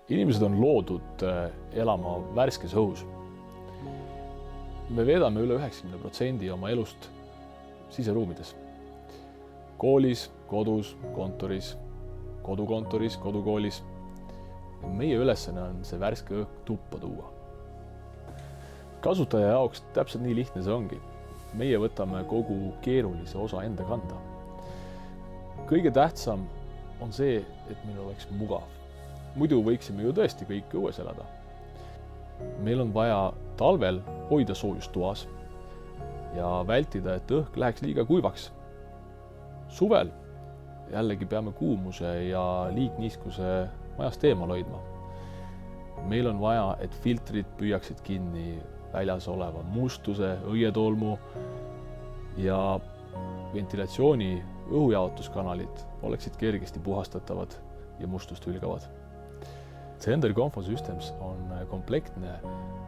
Inimesed on loodud elama värskes õhus. Me veedame üle 90% oma elust siseruumides. Koolis, kodus, kontoris, kodukontoris, kodukoolis. Meie ülesanne on see värske õhk tuppa tuua. Kasutaja jaoks täpselt nii lihtne see ongi. Meie võtame kogu keerulise osa enda kanda. Kõige tähtsam on see, et meil oleks mugav. Muidu võiksime ju tõesti kõik õues elada. Meil on vaja talvel hoida soojust toas ja vältida, et õhk läheks liiga kuivaks. Suvel jällegi peame kuumuse ja liigniiskuse majast eemal hoidma. Meil on vaja, et filtrid püüaksid kinni väljas oleva mustuse, õietolmu ja ventilatsiooni õhujaotuskanalid oleksid kergesti puhastatavad ja mustust hülgavad. Zehnder Comfort Systems on komplektne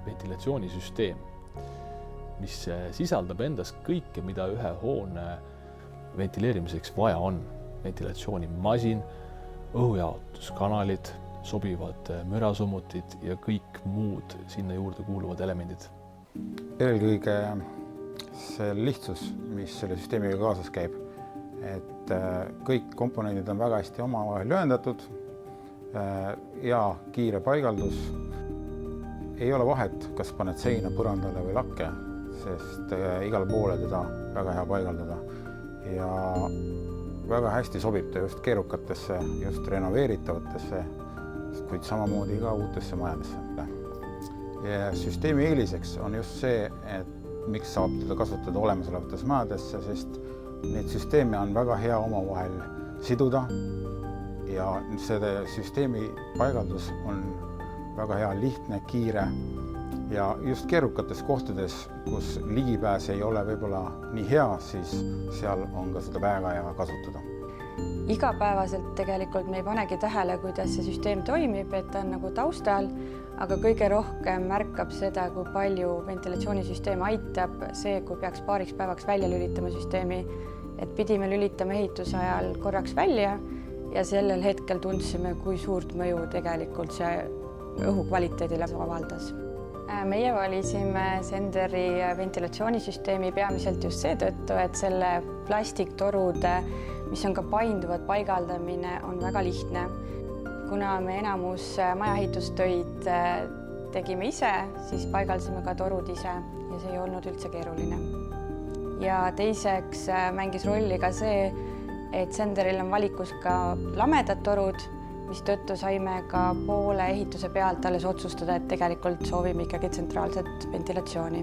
ventilatsioonisüsteem, mis sisaldab endas kõike, mida ühe hoone ventileerimiseks vaja on. Ventilatsioonimasin, õhujaotuskanalid, sobivad mürasummutid ja kõik muud sinna juurde kuuluvad elemendid. Eelkõige see lihtsus, mis selle süsteemiga kaasas käib, et kõik komponendid on väga hästi omavahel ühendatud ja kiire paigaldus. Ei ole vahet, kas paned seina, põrandale või lakke, sest igale poole teda väga hea paigaldada ja väga hästi sobib ta just keerukatesse, just renoveeritavatesse, kuid samamoodi ka uutesse majadesse. Ja süsteemi eeliseks on just see, et miks saab teda kasutada olemasolevates majadesse, sest neid süsteeme on väga hea omavahel siduda ja selle süsteemi paigaldus on väga hea, lihtne, kiire ja just keerukates kohtades, kus ligipääs ei ole võib-olla nii hea, siis seal on ka seda väga hea kasutada. Igapäevaselt tegelikult me ei panegi tähele, kuidas see süsteem toimib, et ta on nagu taustal, aga kõige rohkem märkab seda, kui palju ventilatsioonisüsteem aitab see, kui peaks paariks päevaks välja lülitama süsteemi, et pidime lülitama ehituse ajal korraks välja ja sellel hetkel tundsime, kui suurt mõju tegelikult see õhukvaliteedile avaldas. Meie valisime Zehderi ventilatsioonisüsteemi peamiselt just seetõttu, et selle plastiktorude, mis on ka painduvad paigaldamine, on väga lihtne. Kuna me enamus majaehitustöid tegime ise, siis paigaldasime ka torud ise ja see ei olnud üldse keeruline. Ja teiseks mängis rolli ka see, et Zehderil on valikus ka lamedad torud, mis tõttu saime ka poole ehituse pealt alles otsustada, et tegelikult soovime ikkagi tsentraalset ventilatsiooni.